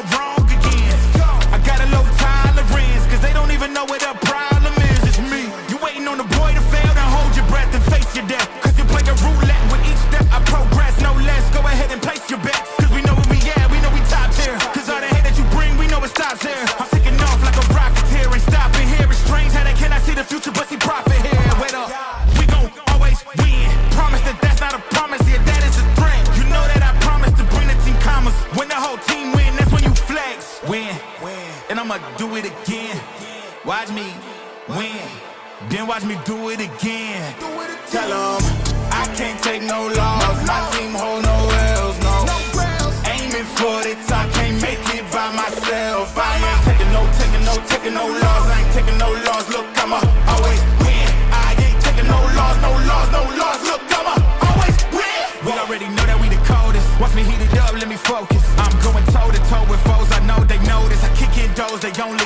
all wrong again. I got a low tolerance, cause they don't even know what the problem is. It's me. You waiting on the boy to fail, then hold your breath and face your death. Cause you play a roulette with each step I progress, no less. Go ahead and place your bets, cause we know where we at, we know we top tier. Cause all the hate that you bring, we know it stops here. I'm taking off like a rocket here, ain't stopping here. It's strange how they cannot see the future but see profit here. Wait up, we gon' always win. Promise that that's not a promise, yeah, that is a threat. You know that I promise to bring the team commas. When the whole team win, that's when you flex. Win, and I'ma do it again. Watch me win, then watch me do it again. Tell 'em I can't take no loss. My team hold no L's, no. Aiming for the top, can't make it by myself. I ain't taking no loss. I ain't taking no loss. Look, I'ma always win. I ain't taking no loss. Look, I'ma always win. We already know that we the coldest. Watch me heat it up, let me focus. I'm going toe to toe with foes. I know they notice. I kick in doors, they only